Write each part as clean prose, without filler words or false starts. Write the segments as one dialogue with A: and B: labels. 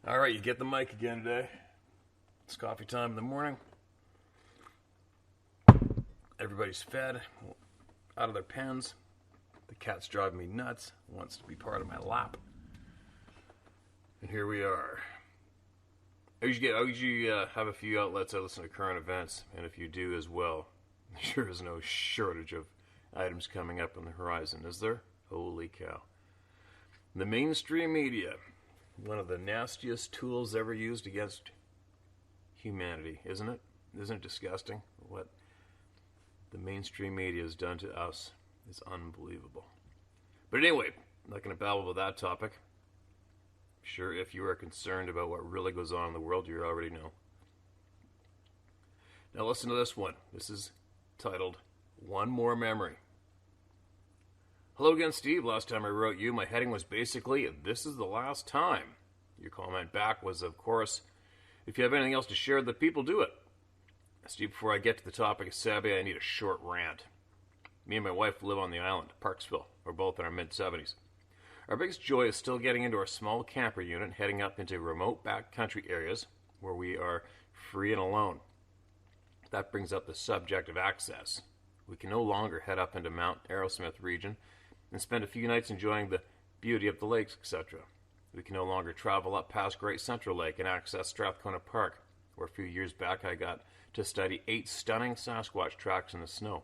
A: All right, you get the mic again today. It's coffee time in the morning. Everybody's fed, out of their pens. The cat's driving me nuts, wants to be part of my lap. And here we are. I usually have a few outlets I listen to current events, and if you do as well, there is no shortage of items coming up on the horizon, is there? Holy cow. The mainstream media, one of the nastiest tools ever used against humanity, isn't it? Isn't it disgusting? What the mainstream media has done to us is unbelievable. But anyway, I'm not going to babble about that topic. Sure, if you are concerned about what really goes on in the world, you already know. Now listen to this one. This is titled, One More Memory. Hello again, Steve. Last time I wrote you, my heading was basically, this is the last time. Your comment back was, of course, if you have anything else to share with the people, do it. Steve, before I get to the topic of Sabi, I need a short rant. Me and my wife live on the island, Parksville. We're both in our mid-70s. Our biggest joy is still getting into our small camper unit, heading up into remote backcountry areas where we are free and alone. That brings up the subject of access. We can no longer head up into Mount Arrowsmith region and spend a few nights enjoying the beauty of the lakes, etc. We can no longer travel up past Great Central Lake and access Strathcona Park, where a few years back I got to study 8 stunning Sasquatch tracks in the snow.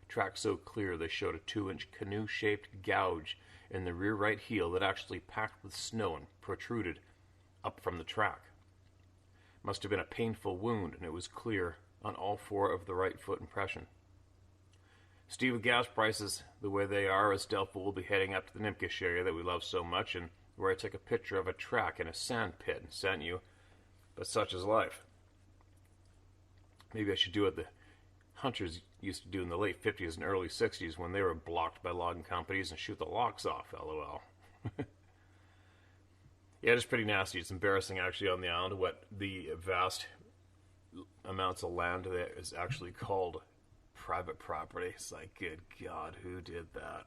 A: Tracks so clear they showed a 2-inch canoe-shaped gouge in the rear right heel that actually packed with snow and protruded up from the track. Must have been a painful wound, and it was clear on all 4 of the right foot impression. Steve, with gas prices the way they are, it's doubtful we'll be heading up to the Nimkish area that we love so much, and where I took a picture of a track in a sand pit and sent you, but such is life. Maybe I should do what the hunters used to do in the late 50s and early 60s when they were blocked by logging companies and shoot the locks off, lol. Yeah, it's pretty nasty. It's embarrassing, actually, on the island what the vast amounts of land that is actually called private property. It's like, good God, who did that?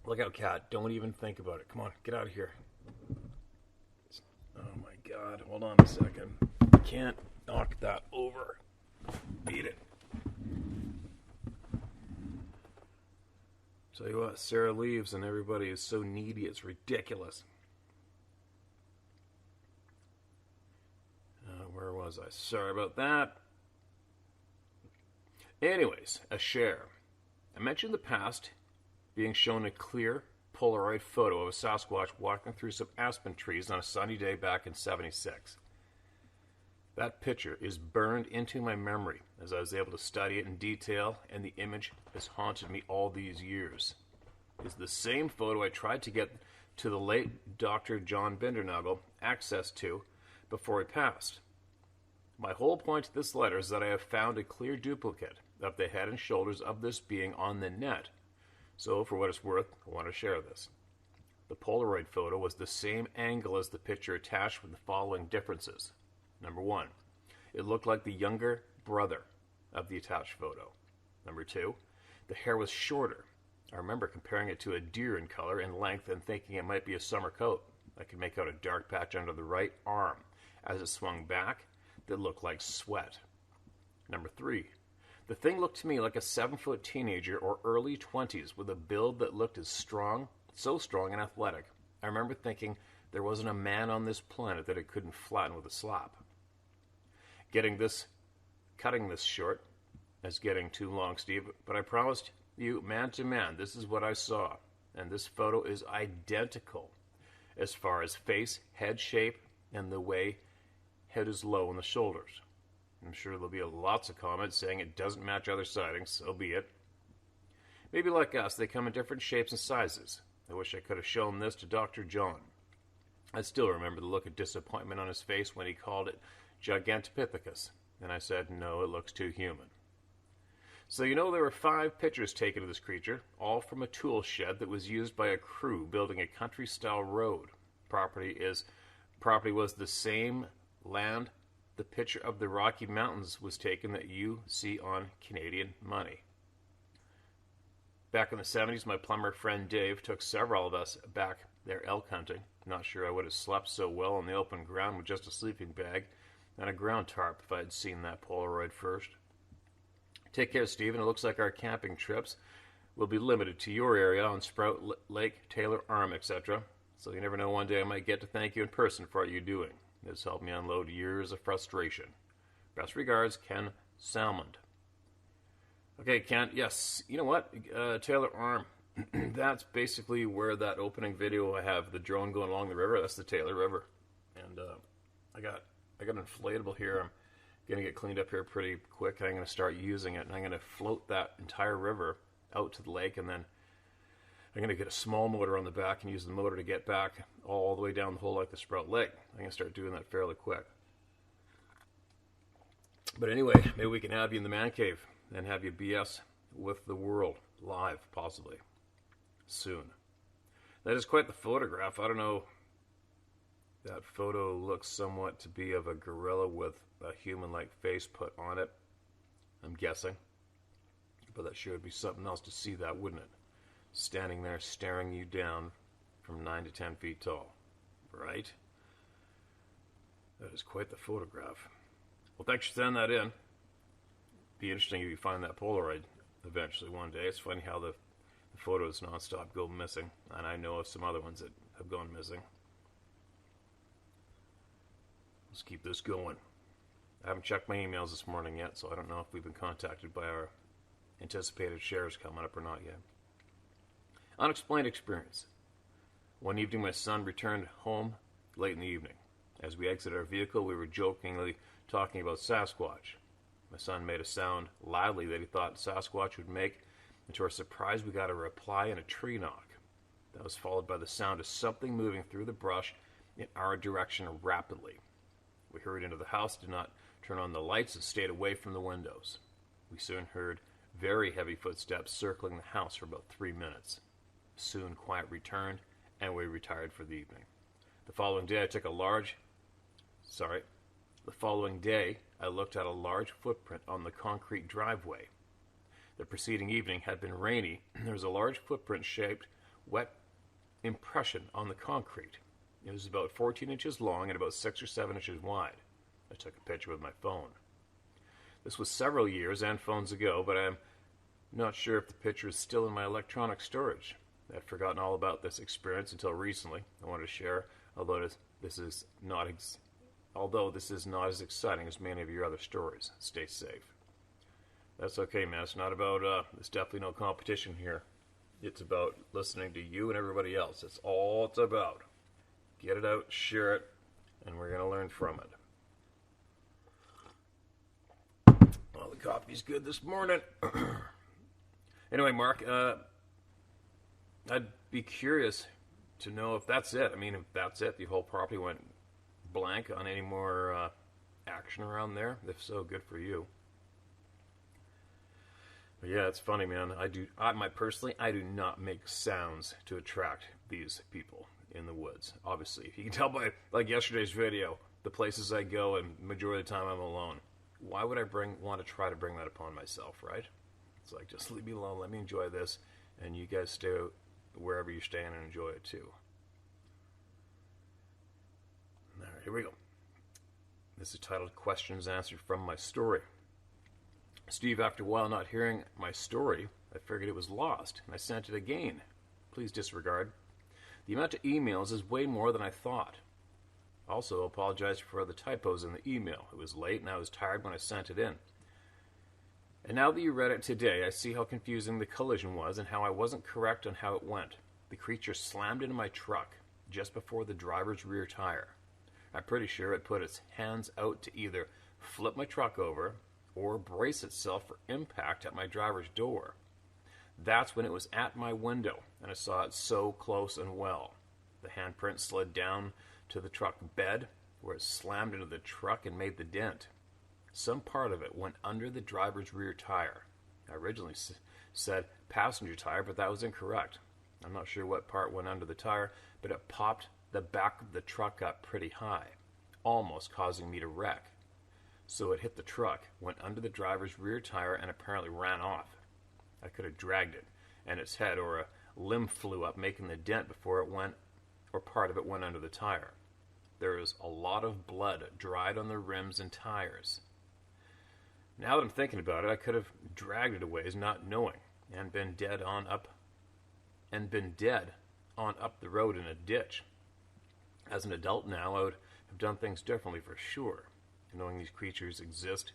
A: Look out, cat. Don't even think about it. Come on, get out of here. Oh my God, hold on a second. I can't knock that over. Beat it. Tell you what, Sarah leaves and everybody is so needy, it's ridiculous. Where was I? Sorry about that. Anyways, a share. I mentioned in the past being shown a clear Polaroid photo of a Sasquatch walking through some aspen trees on a sunny day back in '76. That picture is burned into my memory as I was able to study it in detail, and the image has haunted me all these years. It's the same photo I tried to get to the late Dr. John Bindernagel access to before he passed. My whole point to this letter is that I have found a clear duplicate of the head and shoulders of this being on the net. So, for what it's worth, I want to share this. The Polaroid photo was the same angle as the picture attached with the following differences. Number 1, it looked like the younger brother of the attached photo. Number 2, the hair was shorter. I remember comparing it to a deer in color and length and thinking it might be a summer coat. I could make out a dark patch under the right arm as it swung back that looked like sweat. Number 3, the thing looked to me like a 7-foot teenager or early 20s with a build that looked as strong, so strong and athletic. I remember thinking there wasn't a man on this planet that it couldn't flatten with a slap. Cutting this short is getting too long, Steve, but I promised you, man to man, this is what I saw, and this photo is identical as far as face, head shape, and the way head is low on the shoulders. I'm sure there'll be lots of comments saying it doesn't match other sightings, so be it. Maybe like us, they come in different shapes and sizes. I wish I could have shown this to Dr. John. I still remember the look of disappointment on his face when he called it Gigantopithecus, and I said, no, it looks too human. So there were 5 pictures taken of this creature, all from a tool shed that was used by a crew building a country-style road. Property was the same land the picture of the Rocky Mountains was taken that you see on Canadian money. Back in the 70s, my plumber friend Dave took several of us back They're elk hunting. Not sure I would have slept so well on the open ground with just a sleeping bag and a ground tarp if I had seen that Polaroid first. Take care, Stephen. It looks like our camping trips will be limited to your area on Sprout Lake, Taylor Arm, etc. So you never know, one day I might get to thank you in person for what you're doing. This helped me unload years of frustration. Best regards, Ken Salmond. Okay, Ken, yes, you know what? Taylor Arm, that's basically where that opening video I have, the drone going along the river, that's the Taylor River. And I got an inflatable here. I'm going to get cleaned up here pretty quick. I'm going to start using it, and I'm going to float that entire river out to the lake, and then I'm going to get a small motor on the back and use the motor to get back all the way down the hole like the Sprout Lake. I'm going to start doing that fairly quick. But anyway, maybe we can have you in the man cave and have you BS with the world live, possibly, soon. That is quite the photograph. I don't know. That photo looks somewhat to be of a gorilla with a human-like face put on it, I'm guessing. But that sure would be something else to see that, wouldn't it? Standing there staring you down from 9 to 10 feet tall. Right? That is quite the photograph. Well, thanks for sending that in. Be interesting if you find that Polaroid eventually one day. It's funny how the photos nonstop go missing, and I know of some other ones that have gone missing. Let's keep this going. I haven't checked my emails this morning yet, so I don't know if we've been contacted by our anticipated shares coming up or not yet. Unexplained experience. One evening, my son returned home late in the evening. As we exited our vehicle, we were jokingly talking about Sasquatch. My son made a sound loudly that he thought Sasquatch would make, and to our surprise, we got a reply and a tree knock. That was followed by the sound of something moving through the brush in our direction rapidly. We hurried into the house, did not turn on the lights, and stayed away from the windows. We soon heard very heavy footsteps circling the house for about 3 minutes. Soon quiet returned, and we retired for the evening. The following day, I looked at a large footprint on the concrete driveway. The preceding evening had been rainy, and there was a large footprint-shaped, wet impression on the concrete. It was about 14 inches long and about 6 or 7 inches wide. I took a picture with my phone. This was several years and phones ago, but I'm not sure if the picture is still in my electronic storage. I'd forgotten all about this experience until recently. I wanted to share, although this is not as exciting as many of your other stories. Stay safe. That's okay, man. It's not about, there's definitely no competition here. It's about listening to you and everybody else. That's all it's about. Get it out, share it, and we're going to learn from it. Well, the coffee's good this morning. Anyway, Mark, I'd be curious to know if that's it. I mean, if that's it, the whole property went blank on any more action around there. If so, good for you. But yeah, it's funny, man. I do not make sounds to attract these people in the woods. Obviously, if you can tell by like yesterday's video, the places I go, and majority of the time I'm alone. Why would I want to try to bring that upon myself, right? It's like, just leave me alone. Let me enjoy this, and you guys stay wherever you're staying and enjoy it too. All right, here we go. This is titled Questions Answered from My Story. Steve, after a while not hearing my story, I figured it was lost, and I sent it again. Please disregard. The amount of emails is way more than I thought. Also, apologize for the typos in the email. It was late, and I was tired when I sent it in. And now that you read it today, I see how confusing the collision was and how I wasn't correct on how it went. The creature slammed into my truck just before the driver's rear tire. I'm pretty sure it put its hands out to either flip my truck over or brace itself for impact at my driver's door. That's when it was at my window, and I saw it so close and well. The handprint slid down to the truck bed, where it slammed into the truck and made the dent. Some part of it went under the driver's rear tire. I originally said passenger tire, but that was incorrect. I'm not sure what part went under the tire, but it popped the back of the truck up pretty high, almost causing me to wreck. So it hit the truck, went under the driver's rear tire, and apparently ran off. I could have dragged it, and its head or a limb flew up, making the dent before it went or part of it went under the tire. There is a lot of blood dried on the rims and tires. Now that I'm thinking about it, I could have dragged it away as not knowing and been dead on up the road in a ditch. As an adult now, I would have done things differently for sure. And knowing these creatures exist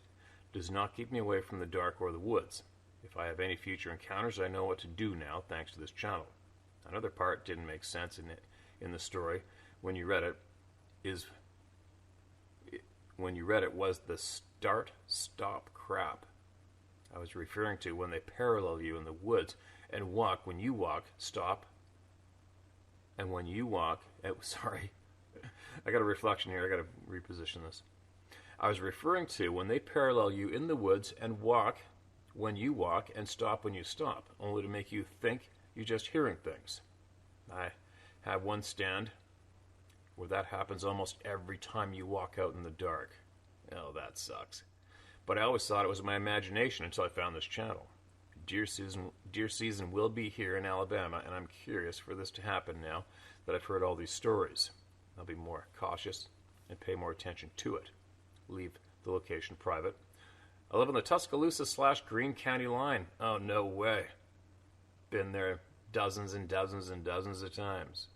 A: does not keep me away from the dark or the woods. If I have any future encounters, I know what to do now thanks to this channel. Another part didn't make sense in the story when you read it was the start-stop crap I was referring to when they parallel you in the woods and walk. When you walk, stop. And when you walk, sorry, I got a reflection here. I got to reposition this. I was referring to when they parallel you in the woods and walk when you walk and stop when you stop, only to make you think you're just hearing things. I have one stand where that happens almost every time you walk out in the dark. Oh, that sucks. But I always thought it was my imagination until I found this channel. Deer season will be here in Alabama, and I'm curious for this to happen now that I've heard all these stories. I'll be more cautious and pay more attention to it. Leave the location private. I live on the Tuscaloosa/Greene County line. Oh, no way. Been there dozens and dozens and dozens of times.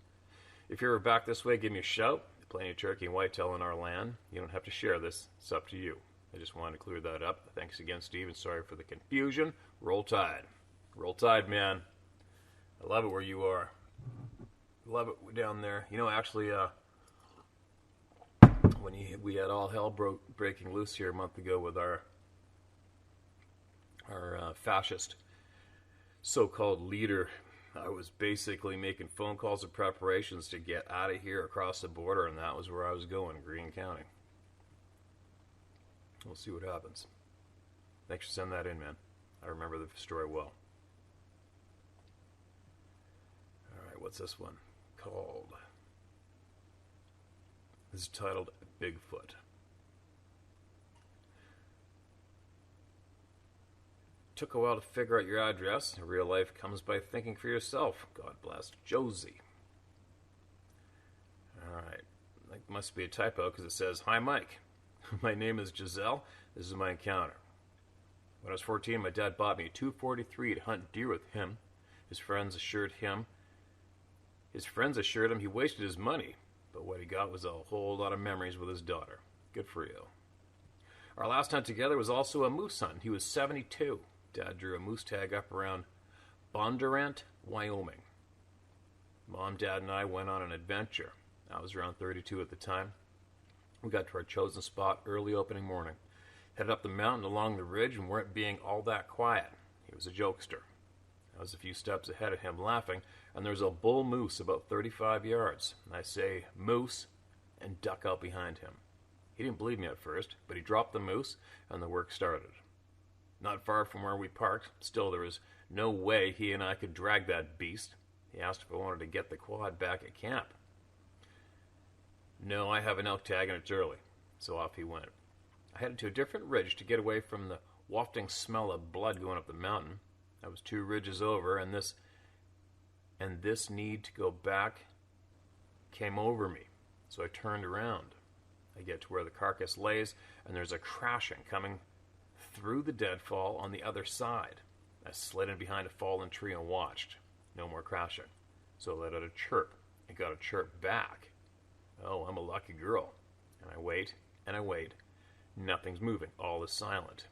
A: If you're ever back this way, give me a shout. Plenty of turkey and whitetail in our land. You don't have to share this. It's up to you. I just wanted to clear that up. Thanks again, Steve, and sorry for the confusion. Roll Tide. Roll Tide, man. I love it where you are. Love it down there. You know, actually, when we had all hell breaking loose here a month ago with our fascist so-called leader, I was basically making phone calls and preparations to get out of here across the border, and that was where I was going, Greene County. We'll see what happens. Thanks for sending that in, man. I remember the story well. All right, what's this one called? This is titled Bigfoot. Took a while to figure out your address. Real life comes by thinking for yourself. God bless Josie. All right. That must be a typo because it says, Hi, Mike. My name is Giselle. This is my encounter. When I was 14, my dad bought me a 243 to hunt deer with him. His friends assured him he wasted his money, but what he got was a whole lot of memories with his daughter. Good for you. Our last hunt together was also a moose hunt. He was 72. Dad drew a moose tag up around Bondurant, Wyoming. Mom, Dad, and I went on an adventure. I was around 32 at the time. We got to our chosen spot early opening morning. Headed up the mountain along the ridge and weren't being all that quiet. He was a jokester. I was a few steps ahead of him laughing, and there was a bull moose about 35 yards. I say moose and duck out behind him. He didn't believe me at first, but he dropped the moose and the work started. Not far from where we parked, still there was no way he and I could drag that beast. He asked if I wanted to get the quad back at camp. No, I have an elk tag and it's early. So off he went. I headed to a different ridge to get away from the wafting smell of blood going up the mountain. I was 2 ridges over, and this need to go back came over me. So I turned around. I get to where the carcass lays, and there's a crashing coming through the deadfall on the other side. I slid in behind a fallen tree and watched. No more crashing. So I let out a chirp. I got a chirp back. Oh, I'm a lucky girl. And I wait, and I wait. Nothing's moving. All is silent.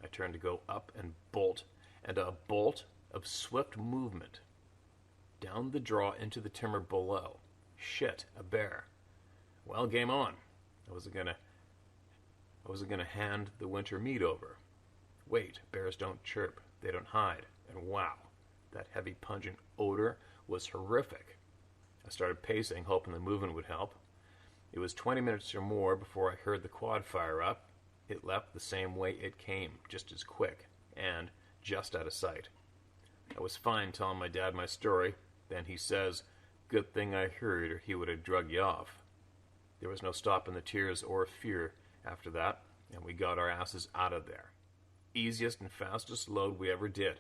A: I turn to go up and bolt, and a bolt of swift movement down the draw into the timber below. Shit, a bear. Well, game on. I wasn't gonna hand the winter meat over. Wait, bears don't chirp. They don't hide. And wow, that heavy pungent odor was horrific. I started pacing, hoping the movement would help. It was 20 minutes or more before I heard the quad fire up. It left the same way it came, just as quick, and just out of sight. I was fine telling my dad my story. Then he says, good thing I heard or he would have drug you off. There was no stopping the tears or fear after that, and we got our asses out of there. Easiest and fastest load we ever did.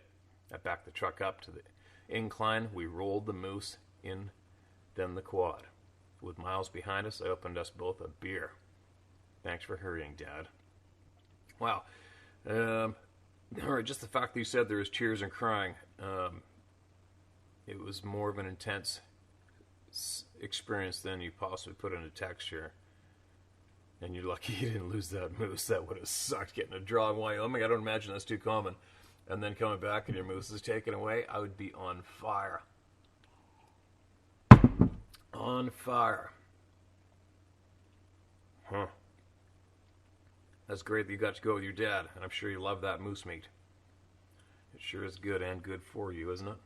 A: I backed the truck up to the incline. We rolled the moose in then the quad. With Miles behind us, I opened us both a beer. Thanks for hurrying, Dad. Wow. All right, just the fact that you said there was tears and crying, it was more of an intense experience than you possibly put in a text here. And you're lucky you didn't lose that moose. That would have sucked getting a draw in Wyoming. I don't imagine that's too common. And then coming back and your moose is taken away, I would be on fire. On fire. Huh. That's great that you got to go with your dad, and I'm sure you love that moose meat. It sure is good and good for you, isn't it?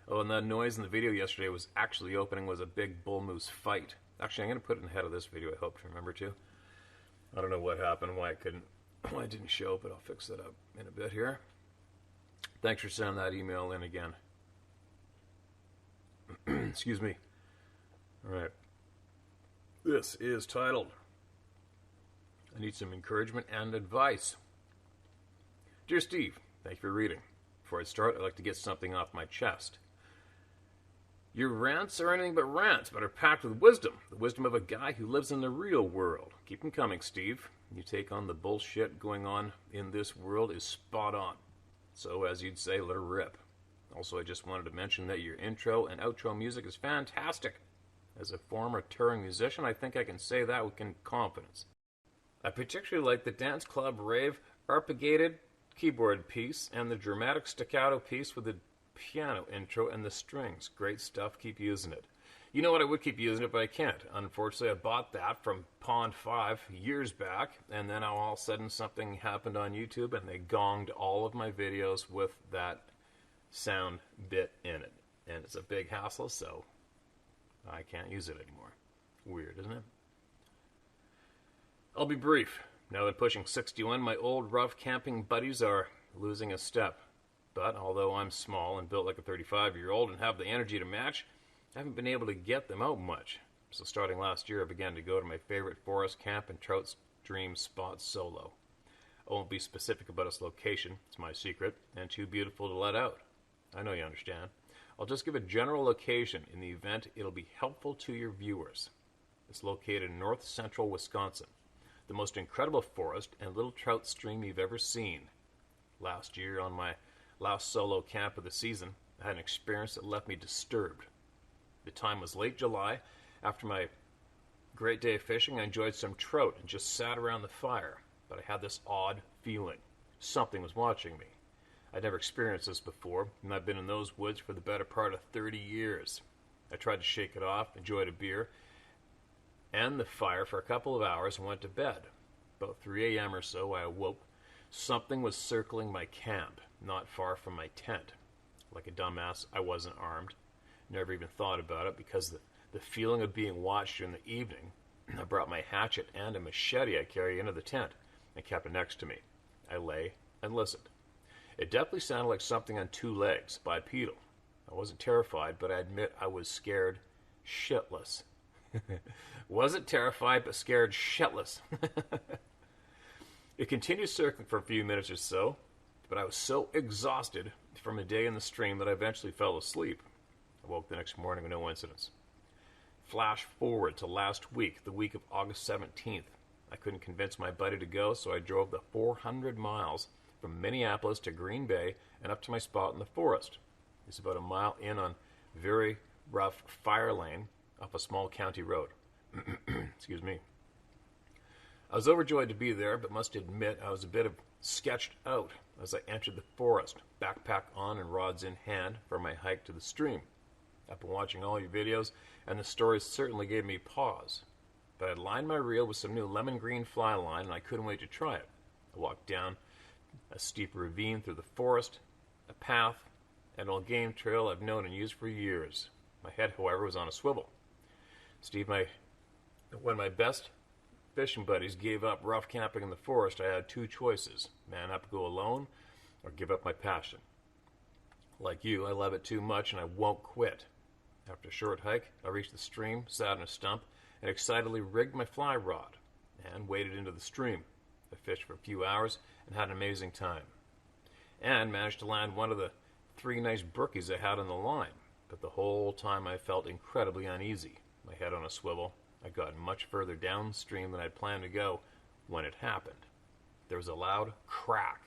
A: Oh, and that noise in the video yesterday was actually opening was a big bull moose fight. Actually, I'm going to put it in the head of this video, I hope to remember to. I don't know what happened, why it didn't show, but I'll fix that up in a bit here. Thanks for sending that email in again. Excuse me. All right. This is titled, I Need Some Encouragement and Advice. Dear Steve, thank you for reading. Before I start, I'd like to get something off my chest. Your rants are anything but rants, but are packed with wisdom. The wisdom of a guy who lives in the real world. Keep them coming, Steve. You take on the bullshit going on in this world is spot on. So, as you'd say, let her rip. Also, I just wanted to mention that your intro and outro music is fantastic. As a former touring musician, I think I can say that with confidence. I particularly like the dance club rave arpeggiated keyboard piece and the dramatic staccato piece with the piano intro and the strings. Great stuff. Keep using it. You know what? I would keep using it, but I can't. Unfortunately, I bought that from Pond 5 years back, and then all of a sudden something happened on YouTube, and they gonged all of my videos with that sound bit in it. And it's a big hassle, so I can't use it anymore. Weird, isn't it? I'll be brief. Now that pushing 61, my old rough camping buddies are losing a step. But although I'm small and built like a 35-year-old and have the energy to match, I haven't been able to get them out much. So starting last year, I began to go to my favorite forest camp and trout stream spots solo. I won't be specific about its location, it's my secret, and too beautiful to let out. I know you understand. I'll just give a general location in the event it'll be helpful to your viewers. It's located in north central Wisconsin, the most incredible forest and little trout stream you've ever seen. Last year, on my last solo camp of the season, I had an experience that left me disturbed. The time was late July. After my great day of fishing, I enjoyed some trout and just sat around the fire, but I had this odd feeling. Something was watching me. I'd never experienced this before, and I've been in those woods for the better part of 30 years. I tried to shake it off, enjoyed a beer and the fire for a couple of hours and went to bed. About 3 a.m. or so, I awoke. Something was circling my camp, not far from my tent. Like a dumbass, I wasn't armed. Never even thought about it because the feeling of being watched in the evening, I brought my hatchet and a machete I carry into the tent and kept it next to me. I lay and listened. It definitely sounded like something on two legs, bipedal. I wasn't terrified, but I admit I was scared shitless. Wasn't terrified, but scared shitless. It continued circling for a few minutes or so, but I was so exhausted from a day in the stream that I eventually fell asleep. I woke the next morning with no incidents. Flash forward to last week, the week of August 17th. I couldn't convince my buddy to go, so I drove the 400 miles from Minneapolis to Green Bay and up to my spot in the forest. It's about a mile in on very rough fire lane up a small county road. Excuse me. I was overjoyed to be there, but must admit I was a bit sketched out as I entered the forest, backpack on and rods in hand for my hike to the stream. I've been watching all your videos, and the stories certainly gave me pause. But I'd lined my reel with some new lemon green fly line, and I couldn't wait to try it. I walked down a steep ravine through the forest, a path, an old game trail I've known and used for years. My head, however, was on a swivel. Steve, when my best fishing buddies gave up rough camping in the forest, I had two choices: man up, go alone, or give up my passion. Like you, I love it too much and I won't quit. After a short hike, I reached the stream, sat on a stump, and excitedly rigged my fly rod and waded into the stream. I fished for a few hours and had an amazing time. And managed to land one of the 3 nice brookies I had on the line. but the whole time I felt incredibly uneasy, my head on a swivel. I'd gotten much further downstream than I'd planned to go when it happened. There was a loud crack,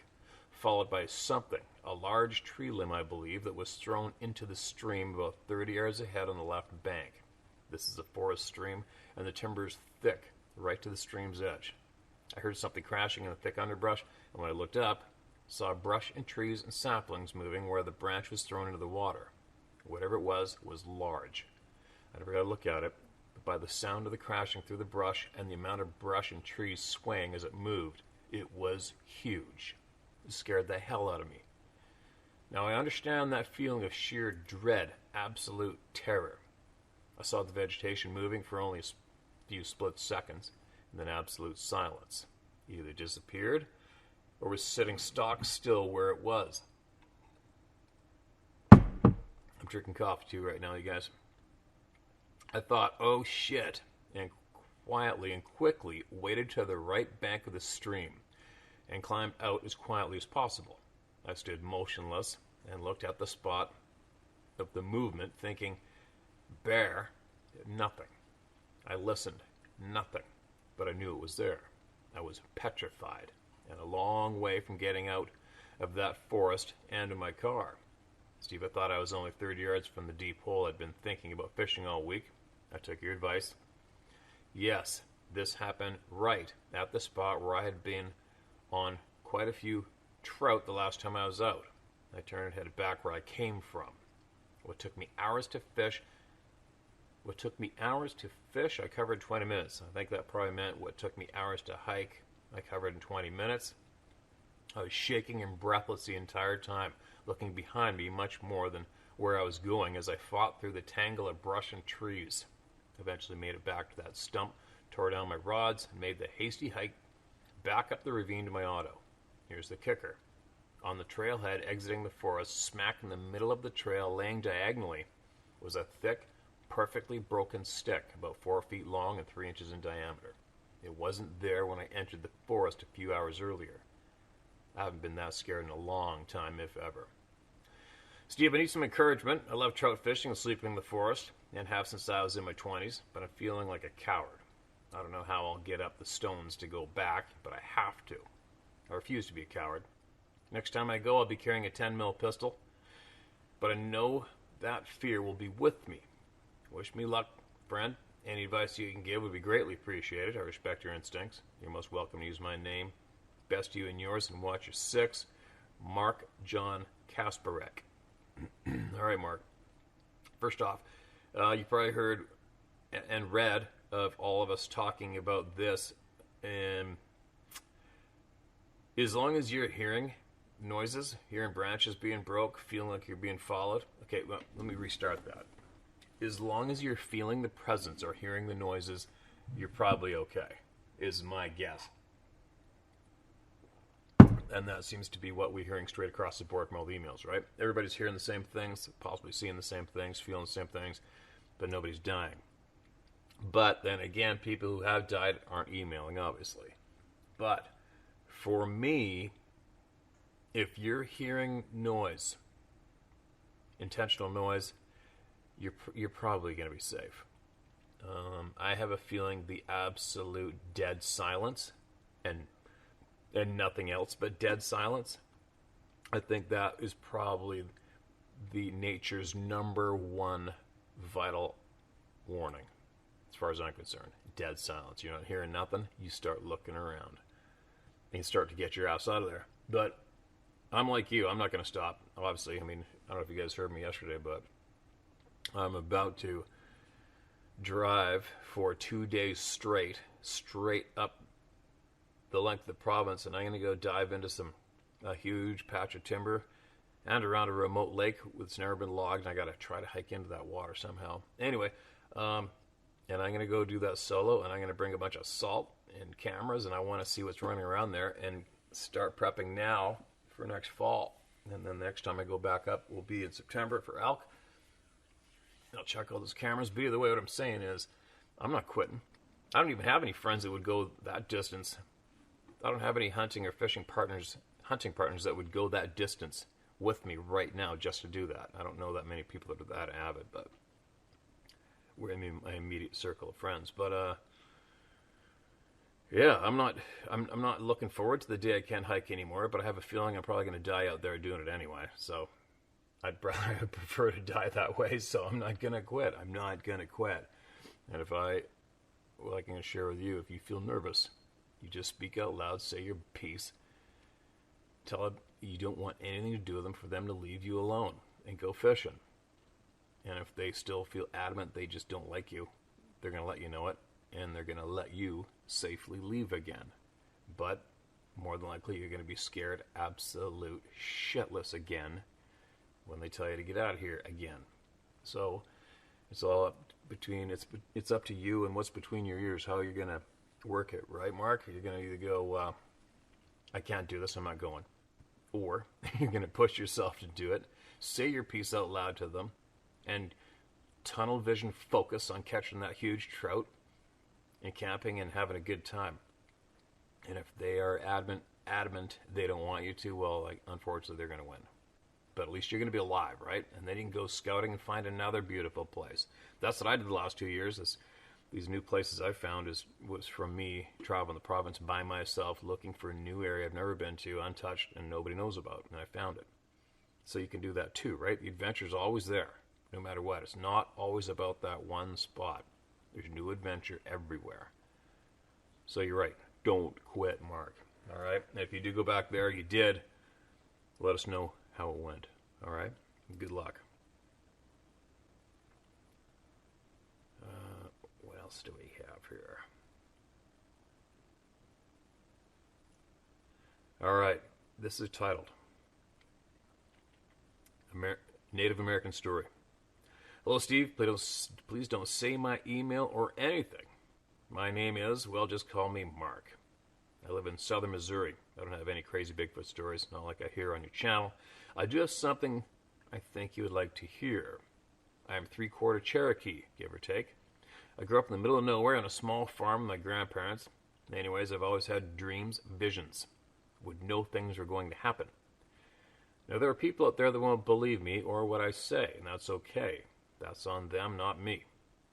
A: followed by something, a large tree limb, I believe, that was thrown into the stream about 30 yards ahead on the left bank. This is a forest stream, and the timber is thick, right to the stream's edge. I heard something crashing in the thick underbrush, and when I looked up, saw brush and trees and saplings moving where the branch was thrown into the water. Whatever it was large. I never got to look at it, but by the sound of the crashing through the brush and the amount of brush and trees swaying as it moved, it was huge. It scared the hell out of me. Now I understand that feeling of sheer dread, absolute terror. I saw the vegetation moving for only a few split seconds, and then absolute silence. It either disappeared or was sitting stock still where it was. I'm drinking coffee too right now, you guys. I thought, oh shit, and quietly and quickly waded to the right bank of the stream and climbed out as quietly as possible. I stood motionless and looked at the spot of the movement, thinking, bear, nothing. I listened, nothing, but I knew it was there. I was petrified and a long way from getting out of that forest and to my car. Steve, I thought I was only 30 yards from the deep hole I'd been thinking about fishing all week. I took your advice. Yes, this happened right at the spot where I had been on quite a few trout the last time I was out. I turned and headed back where I came from. What took me hours to fish, I covered in 20 minutes. I think that probably meant what took me hours to hike, I covered in 20 minutes. I was shaking and breathless the entire time, looking behind me much more than where I was going as I fought through the tangle of brush and trees. Eventually made it back to that stump, tore down my rods, and made the hasty hike back up the ravine to my auto. Here's the kicker. On the trailhead exiting the forest, smack in the middle of the trail, laying diagonally, was a thick, perfectly broken stick, about 4 feet long and 3 inches in diameter. It wasn't there when I entered the forest a few hours earlier. I haven't been that scared in a long time, if ever. Steve, I need some encouragement. I love trout fishing and sleeping in the forest, and have since I was in my 20s, but I'm feeling like a coward. I don't know how I'll get up the stones to go back, but I have to. I refuse to be a coward. Next time I go, I'll be carrying a 10mm pistol, but I know that fear will be with me. Wish me luck, friend. Any advice you can give would be greatly appreciated. I respect your instincts. You're most welcome to use my name. Best to you and yours, and watch your 6. Mark John Kasparek. All right, Mark. First off, you probably heard and read of all of us talking about this. As long as you're hearing noises, hearing branches being broke, feeling like you're being followed. Okay, well, let me restart that. As long as you're feeling the presence or hearing the noises, you're probably okay, is my guess. And that seems to be what we're hearing straight across the board from all the emails, right? Everybody's hearing the same things, possibly seeing the same things, feeling the same things, but nobody's dying. But then again, people who have died aren't emailing, obviously. But for me, if you're hearing noise, intentional noise, you're probably going to be safe. I have a feeling the absolute dead silence and nothing else but dead silence, I think that is probably the nature's #1 vital warning, as far as I'm concerned. Dead silence. You're not hearing nothing, you start looking around. And you start to get your ass out of there. But I'm like you, I'm not going to stop. Obviously, I mean, I don't know if you guys heard me yesterday, but I'm about to drive for 2 days straight up the length of the province, and I'm going to go dive into a huge patch of timber and around a remote lake that's never been logged, and I got to try to hike into that water somehow. Anyway, and I'm going to go do that solo, and I'm going to bring a bunch of salt and cameras, and I want to see what's running around there and start prepping now for next fall. And then the next time I go back up will be in September for elk. I'll check all those cameras. But either way, what I'm saying is, I'm not quitting. I don't even have any friends that would go that distance. I don't have any hunting or fishing partners, hunting partners that would go that distance with me right now just to do that. I don't know that many people that are that avid, but we're in my immediate circle of friends. But yeah, I'm not looking forward to the day I can't hike anymore. But I have a feeling I'm probably going to die out there doing it anyway. So I'd prefer to die that way. So I'm not going to quit. I'm not going to quit. And I can share with you, if you feel nervous, you just speak out loud, say your piece, tell them you don't want anything to do with them, for them to leave you alone and go fishing. And if they still feel adamant they just don't like you, they're going to let you know it, and they're going to let you safely leave again. But more than likely, you're going to be scared absolute shitless again when they tell you to get out of here again. So it's all up it's up to you and what's between your ears, how you're going to work it, right, Mark? You're going to either go, I can't do this, I'm not going. Or you're going to push yourself to do it, say your piece out loud to them, and tunnel vision focus on catching that huge trout and camping and having a good time. And if they are adamant they don't want you to, well, unfortunately, they're going to win. But at least you're going to be alive, right? And then you can go scouting and find another beautiful place. That's what I did the last 2 years. These new places I found was from me traveling the province by myself, looking for a new area I've never been to, untouched, and nobody knows about. And I found it. So you can do that too, right? The adventure's always there, no matter what. It's not always about that one spot. There's new adventure everywhere. So you're right. Don't quit, Mark. All right? And if you do go back there, you did, let us know how it went. All right? Good luck. What else do we have here? All right. This is titled Native American Story. Hello, Steve. Please don't say my email or anything. My name is, well, just call me Mark. I live in southern Missouri. I don't have any crazy Bigfoot stories, not like I hear on your channel. I do have something I think you would like to hear. I am 3/4 Cherokee, give or take. I grew up in the middle of nowhere on a small farm with my grandparents. Anyways, I've always had dreams, visions. Would know things were going to happen. Now, there are people out there that won't believe me or what I say, and that's okay. That's on them, not me.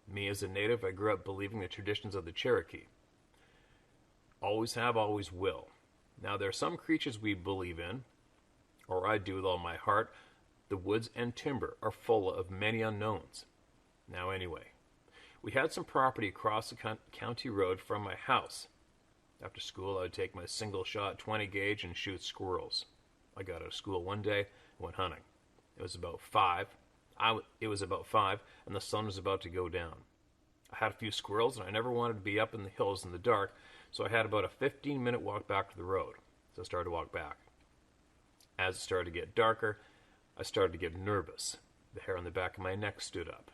A: Me as a native, I grew up believing the traditions of the Cherokee. Always have, always will. Now, there are some creatures we believe in, or I do with all my heart. The woods and timber are full of many unknowns. Now, anyway, we had some property across the county road from my house. After school, I would take my single-shot 20 gauge and shoot squirrels. I got out of school one day and went hunting. It was about 5, and the sun was about to go down. I had a few squirrels, and I never wanted to be up in the hills in the dark, so I had about a 15-minute walk back to the road. So I started to walk back. As it started to get darker, I started to get nervous. The hair on the back of my neck stood up.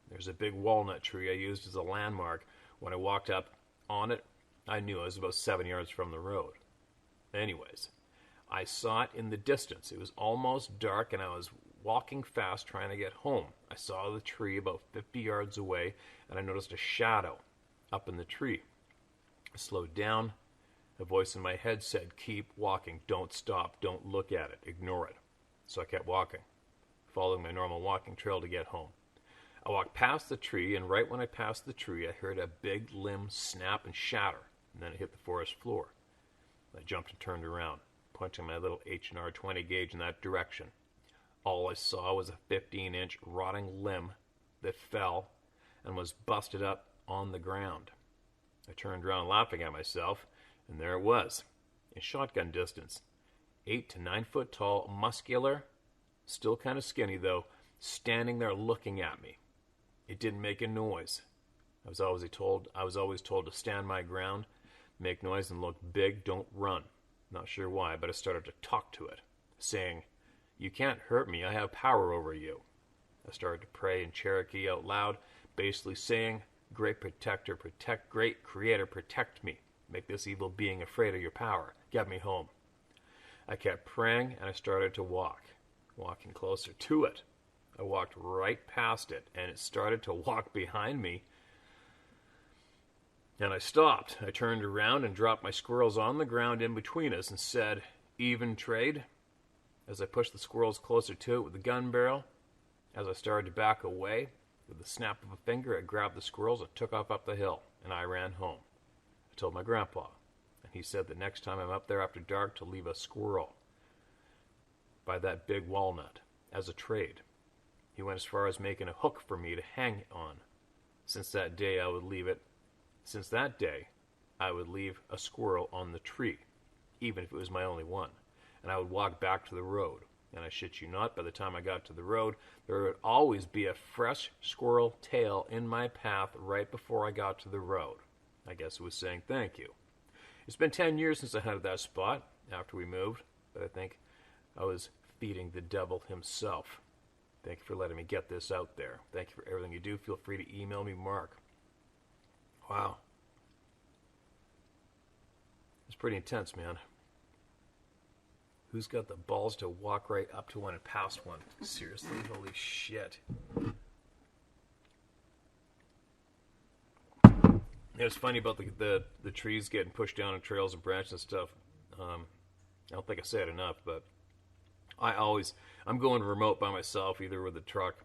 A: There's a big walnut tree I used as a landmark. When I walked up on it, I knew I was about 7 yards from the road. Anyways, I saw it in the distance. It was almost dark, and I was walking fast trying to get home. I saw the tree about 50 yards away, and I noticed a shadow up in the tree. I slowed down. A voice in my head said, "Keep walking. Don't stop. Don't look at it. Ignore it." So I kept walking, following my normal walking trail to get home. I walked past the tree, and right when I passed the tree, I heard a big limb snap and shatter, and then it hit the forest floor. I jumped and turned around, pointing my little H&R 20 gauge in that direction. All I saw was a 15-inch rotting limb that fell and was busted up on the ground. I turned around laughing at myself, and there it was, in shotgun distance. 8 to 9 foot tall, muscular, still kind of skinny though, standing there looking at me. It didn't make a noise. I was always told to stand my ground, make noise and look big, don't run. Not sure why, but I started to talk to it, saying, "You can't hurt me, I have power over you." I started to pray in Cherokee out loud, basically saying, "Great protector, great creator, protect me. Make this evil being afraid of your power. Get me home." I kept praying, and I started to walk, walking closer to it. I walked right past it, and it started to walk behind me. And I stopped. I turned around and dropped my squirrels on the ground in between us and said, "Even trade?" as I pushed the squirrels closer to it with the gun barrel. As I started to back away, with the snap of a finger, I grabbed the squirrels and took off up the hill, and I ran home. I told my grandpa, and he said that next time I'm up there after dark to leave a squirrel by that big walnut as a trade. He went as far as making a hook for me to hang on. Since that day, I would leave a squirrel on the tree, even if it was my only one, and I would walk back to the road. And I shit you not, by the time I got to the road, there would always be a fresh squirrel tail in my path right before I got to the road. I guess it was saying thank you. It's been 10 years since I hunted that spot after we moved, but I think I was feeding the devil himself. Thank you for letting me get this out there. Thank you for everything you do. Feel free to email me, Mark. Wow. It's pretty intense, man. Who's got the balls to walk right up to one and past one? Seriously? Holy shit. It's funny about the trees getting pushed down on trails and branches and stuff. I don't think I say it enough, but I'm going remote by myself, either with a truck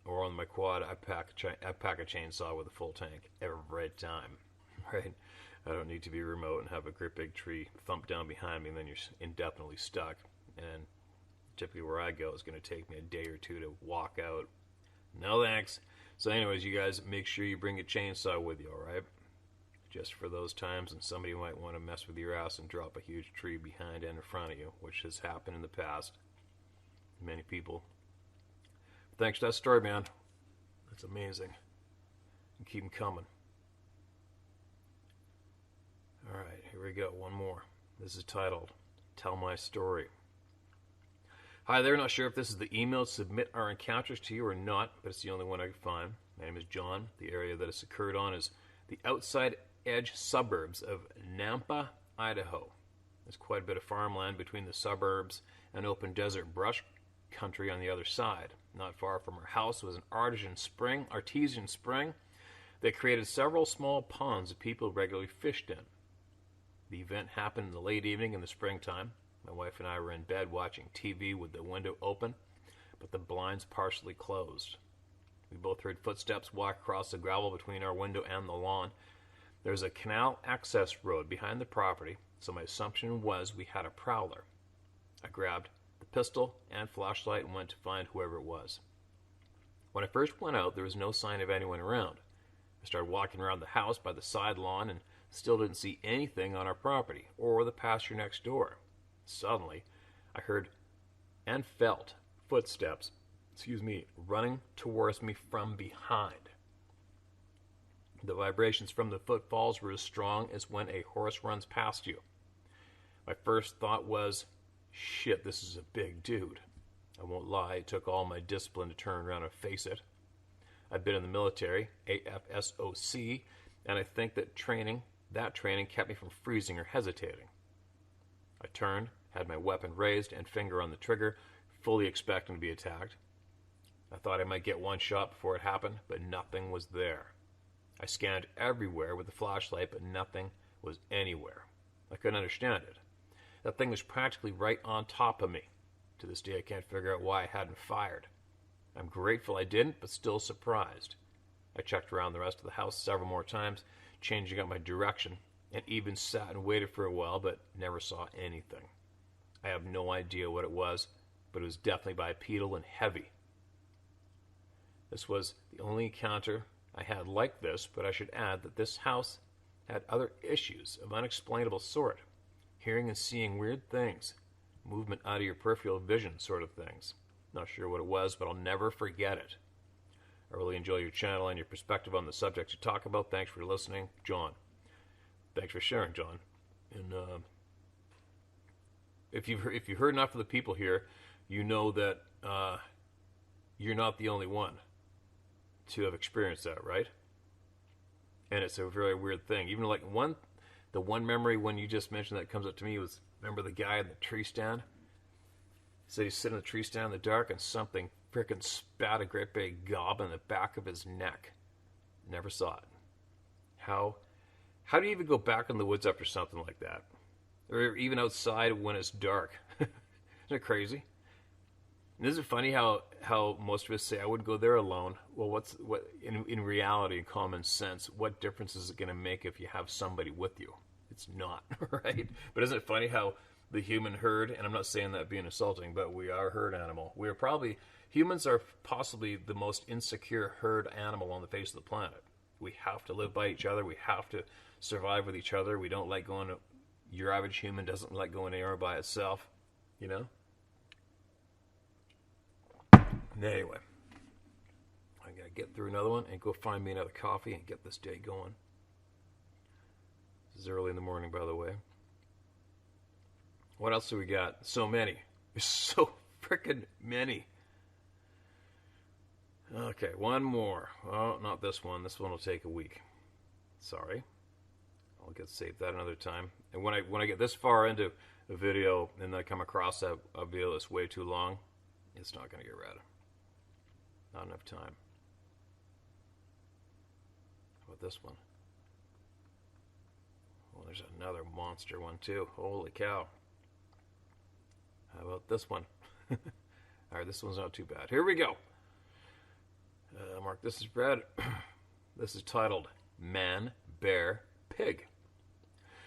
A: or on my quad. I pack a chainsaw with a full tank every time, right? I don't need to be remote and have a great big tree thump down behind me, and then you're indefinitely stuck. And typically where I go, it's going to take me a day or two to walk out. No thanks. So anyways, you guys, make sure you bring a chainsaw with you, all right? Just for those times, and somebody might want to mess with your ass and drop a huge tree behind and in front of you, which has happened in the past. Many people. Thanks for that story, man. That's amazing. And keep them coming. All right, here we go. One more. This is titled, Tell My Story. Hi there. Not sure if this is the email to submit our encounters to you or not, but it's the only one I can find. My name is John. The area that it's occurred on is the outside edge suburbs of Nampa, Idaho. There's quite a bit of farmland between the suburbs and open desert brush country on the other side. Not far from our house was an artesian spring that created several small ponds that people regularly fished in. The event happened in the late evening in the springtime. My wife and I were in bed watching TV with the window open, but the blinds partially closed. We both heard footsteps walk across the gravel between our window and the lawn. There was a canal access road behind the property, so my assumption was we had a prowler. I grabbed the pistol and flashlight and went to find whoever it was. When I first went out, there was no sign of anyone around. I started walking around the house by the side lawn and still didn't see anything on our property or the pasture next door. Suddenly, I heard and felt footsteps, running towards me from behind. The vibrations from the footfalls were as strong as when a horse runs past you. My first thought was, shit, this is a big dude. I won't lie, it took all my discipline to turn around and face it. I've been in the military, AFSOC, and I think that training kept me from freezing or hesitating. I turned, had my weapon raised and finger on the trigger, fully expecting to be attacked. I thought I might get one shot before it happened, but nothing was there. I scanned everywhere with the flashlight, but nothing was anywhere. I couldn't understand it. That thing was practically right on top of me. To this day, I can't figure out why I hadn't fired. I'm grateful I didn't, but still surprised. I checked around the rest of the house several more times, changing up my direction, and even sat and waited for a while, but never saw anything. I have no idea what it was, but it was definitely bipedal and heavy. This was the only encounter I had like this, but I should add that this house had other issues of unexplainable sort. Hearing and seeing weird things, movement out of your peripheral vision sort of things. Not sure what it was, but I'll never forget it. I really enjoy your channel and your perspective on the subjects you talk about. Thanks for listening, John. Thanks for sharing, John. And if you've heard enough of the people here, you know that you're not the only one to have experienced that, right? And it's a very weird thing. Even like the one memory when you just mentioned that comes up to me was, remember the guy in the tree stand? He said he's sitting in the tree stand in the dark and something frickin' spat a great big gob in the back of his neck. Never saw it. How do you even go back in the woods after something like that? Or even outside when it's dark? Isn't it crazy? And isn't it funny how most of us say, I would go there alone? Well, what in reality, in common sense, what difference is it going to make if you have somebody with you? It's not, right? But isn't it funny how the human herd, and I'm not saying that being insulting, but we are a herd animal. Humans are possibly the most insecure herd animal on the face of the planet. We have to live by each other. We have to survive with each other. We don't like going, your average human doesn't like going anywhere by itself, you know? Anyway, I gotta get through another one and go find me another coffee and get this day going. This is early in the morning, by the way. What else do we got? So many. There's so freaking many. Okay, one more. Oh, not this one. This one will take a week. Sorry. I'll save that another time. And when I get this far into a video and I come across a video that's way too long, it's not going to get read. Not enough time. How about this one? Well, there's another monster one too. Holy cow. How about this one? Alright, this one's not too bad. Here we go. Mark, this is Brad. This is titled Man, Bear, Pig.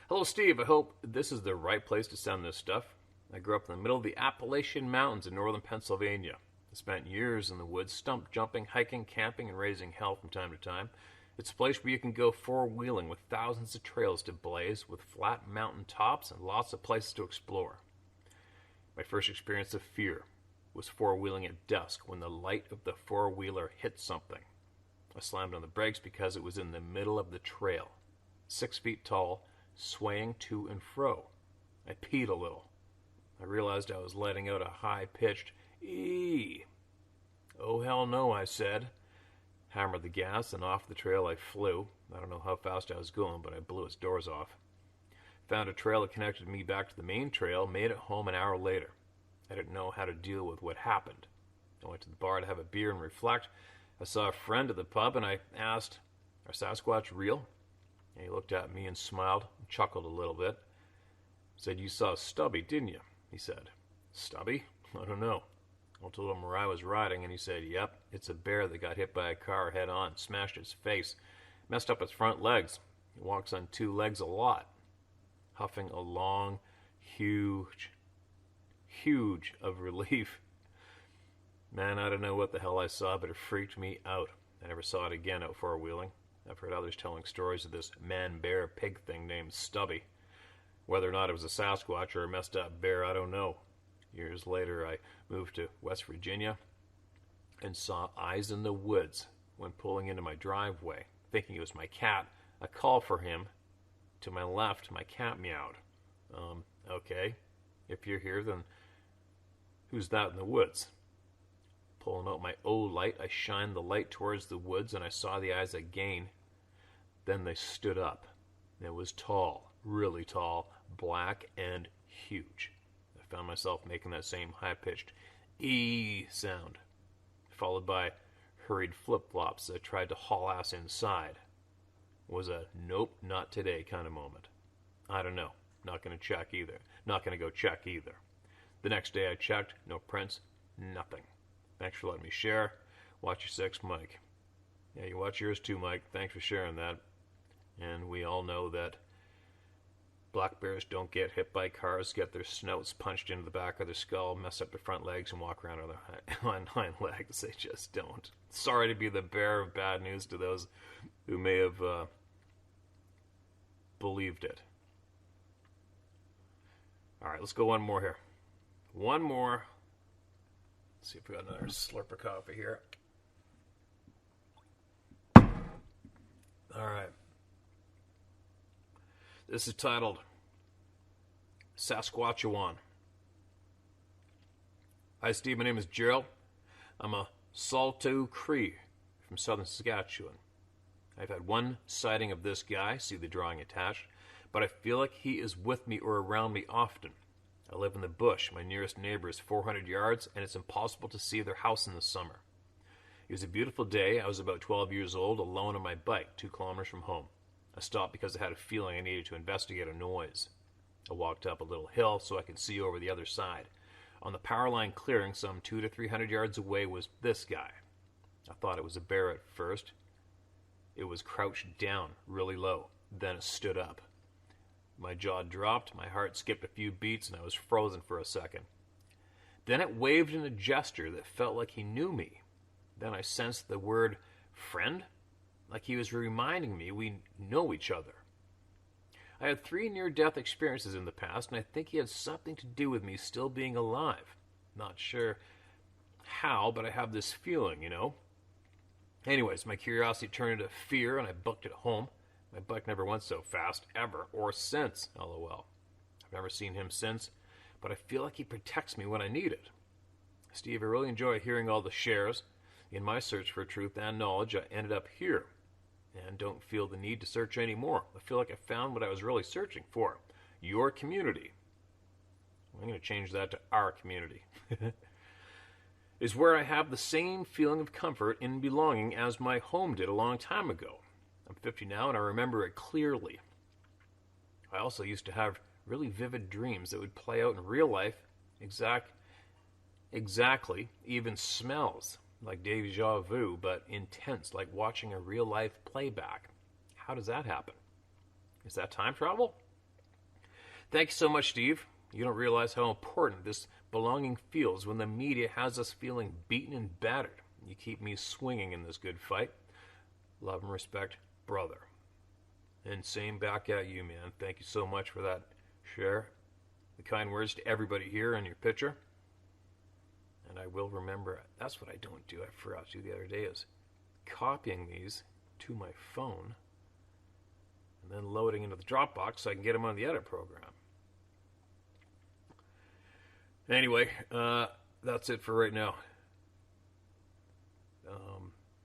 A: Hello, Steve. I hope this is the right place to send this stuff. I grew up in the middle of the Appalachian Mountains in northern Pennsylvania. I spent years in the woods, stump jumping, hiking, camping, and raising hell from time to time. It's a place where you can go four-wheeling with thousands of trails to blaze, with flat mountain tops and lots of places to explore. My first experience of fear was four-wheeling at dusk when the light of the four-wheeler hit something. I slammed on the brakes because it was in the middle of the trail, 6 feet tall, swaying to and fro. I peed a little. I realized I was letting out a high-pitched "ee." Oh, hell no, I said. Hammered the gas, and off the trail I flew. I don't know how fast I was going, but I blew its doors off. Found a trail that connected me back to the main trail, made it home an hour later. I didn't know how to deal with what happened. I went to the bar to have a beer and reflect. I saw a friend at the pub, and I asked, "Are Sasquatch real?" And he looked at me and smiled and chuckled a little bit. I said, "You saw Stubby, didn't you?" He said. "Stubby? I don't know." I told him where I was riding, and he said, "Yep, it's a bear that got hit by a car head on, smashed its face, messed up its front legs. It walks on 2 legs a lot." Huffing a long, huge of relief. Man, I don't know what the hell I saw, but it freaked me out. I never saw it again out four-wheeling. I've heard others telling stories of this man-bear-pig thing named Stubby. Whether or not it was a Sasquatch or a messed-up bear, I don't know. Years later, I moved to West Virginia and saw eyes in the woods when pulling into my driveway, thinking it was my cat. I called for him. To my left, my cat meowed. Okay. If you're here, then who's that in the woods? Pulling out my light, I shined the light towards the woods, and I saw the eyes again. Then they stood up. It was tall, really tall, black, and huge. I found myself making that same high-pitched "ee" sound, followed by hurried flip-flops that tried to haul ass inside. It was a nope, not today kind of moment. I don't know. Not going to check either. Not going to go check either. The next day I checked. No prints. Nothing. Thanks for letting me share. Watch your 6, Mike. Yeah, you watch yours too, Mike. Thanks for sharing that. And we all know that black bears don't get hit by cars, get their snouts punched into the back of their skull, mess up their front legs, and walk around on hind legs. They just don't. Sorry to be the bearer of bad news to those who may have believed it. All right, let's go one more here. One more. Let's see if we got another slurp of coffee here. All right. This is titled Sasquatchewan. Hi, Steve. My name is Gerald. I'm a Saulteaux Cree from southern Saskatchewan. I've had one sighting of this guy, see the drawing attached, but I feel like he is with me or around me often. I live in the bush. My nearest neighbor is 400 yards, and it's impossible to see their house in the summer. It was a beautiful day. I was about 12 years old, alone on my bike, 2 kilometers from home. I stopped because I had a feeling I needed to investigate a noise. I walked up a little hill so I could see over the other side. On the power line clearing some 200 to 300 yards away was this guy. I thought it was a bear at first. It was crouched down really low. Then it stood up. My jaw dropped, my heart skipped a few beats, and I was frozen for a second. Then it waved in a gesture that felt like he knew me. Then I sensed the word friend, like he was reminding me we know each other. I had 3 near-death experiences in the past, and I think he had something to do with me still being alive. Not sure how, but I have this feeling, you know. Anyways, my curiosity turned into fear, and I booked it home. My bike never went so fast, ever, or since, lol. I've never seen him since, but I feel like he protects me when I need it. Steve, I really enjoy hearing all the shares. In my search for truth and knowledge, I ended up here, and don't feel the need to search anymore. I feel like I found what I was really searching for. Your community. I'm going to change that to our community. Is where I have the same feeling of comfort and belonging as my home did a long time ago. I'm 50 now, and I remember it clearly. I also used to have really vivid dreams that would play out in real life, exactly, even smells, like deja vu, but intense, like watching a real-life playback. How does that happen? Is that time travel? Thank you so much, Steve. You don't realize how important this belonging feels when the media has us feeling beaten and battered. You keep me swinging in this good fight. Love and respect, brother. And same back at you, man. Thank you so much for that share. The kind words to everybody here in your picture. And I will remember, that's what I don't do, I forgot to do the other day, is copying these to my phone and then loading into the Dropbox so I can get them on the edit program. Anyway, that's it for right now.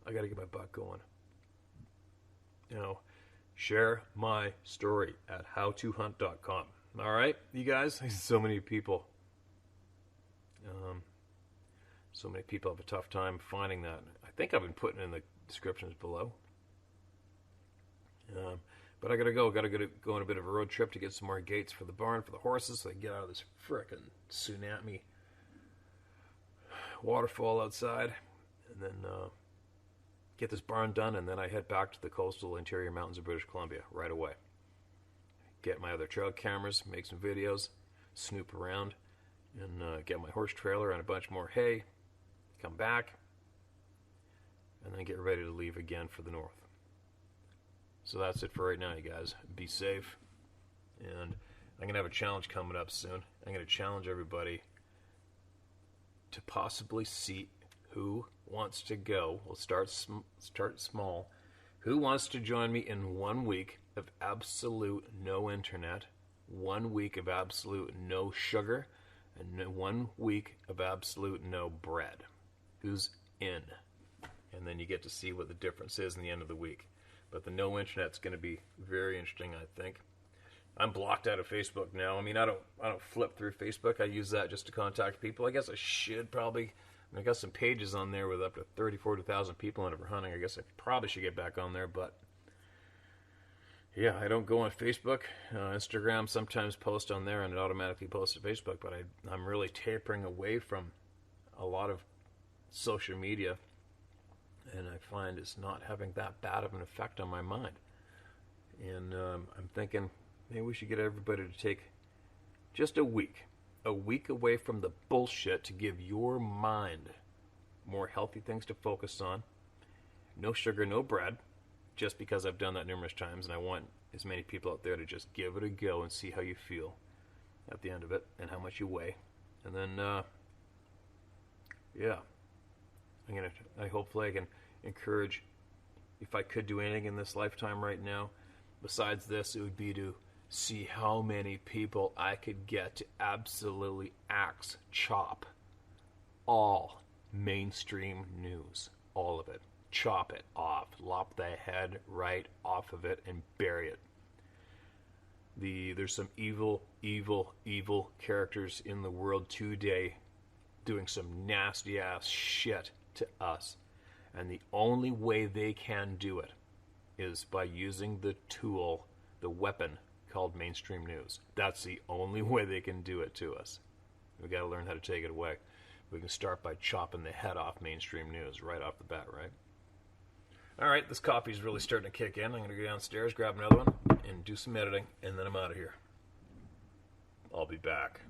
A: I got to get my butt going. You know, share my story at howtohunt.com. All right, you guys? So many people. So many people have a tough time finding that. I think I've been putting it in the descriptions below. But I gotta go. Gotta go on a bit of a road trip to get some more gates for the barn for the horses so I can get out of this frickin' tsunami waterfall outside, and then get this barn done, and then I head back to the coastal interior mountains of British Columbia right away. Get my other trail cameras, make some videos, snoop around, and get my horse trailer and a bunch more hay, come back, and then get ready to leave again for the north. So that's it for right now, you guys. Be safe. And I'm going to have a challenge coming up soon. I'm going to challenge everybody to possibly see who wants to go. We'll start small. Who wants to join me in 1 week of absolute no internet, 1 week of absolute no sugar, and 1 week of absolute no bread? Who's in? And then you get to see what the difference is in the end of the week. But the no internet's going to be very interesting, I think. I'm blocked out of Facebook now. I mean, I don't flip through Facebook. I use that just to contact people. I guess I should probably. I got some pages on there with up to 30,000, 40,000 people in it for hunting. I guess I probably should get back on there, but yeah, I don't go on Facebook. Instagram sometimes post on there and it automatically posts to Facebook, but I'm really tapering away from a lot of social media. And I find it's not having that bad of an effect on my mind. And I'm thinking maybe we should get everybody to take just a week away from the bullshit to give your mind more healthy things to focus on. No sugar, no bread, just because I've done that numerous times, and I want as many people out there to just give it a go and see how you feel at the end of it and how much you weigh. And then, yeah. Hopefully I can encourage, if I could do anything in this lifetime right now, besides this, it would be to see how many people I could get to absolutely axe chop all mainstream news. All of it. Chop it off. Lop the head right off of it and bury it. There's some evil characters in the world today doing some nasty ass shit to us, and the only way they can do it is by using the tool, the weapon called mainstream news. That's the only way they can do it to us. We got to learn how to take it away. We can start by chopping the head off mainstream news right off the bat, right? All right, this coffee's really starting to kick in. I'm going to go downstairs, grab another one, and do some editing, and then I'm out of here. I'll be back.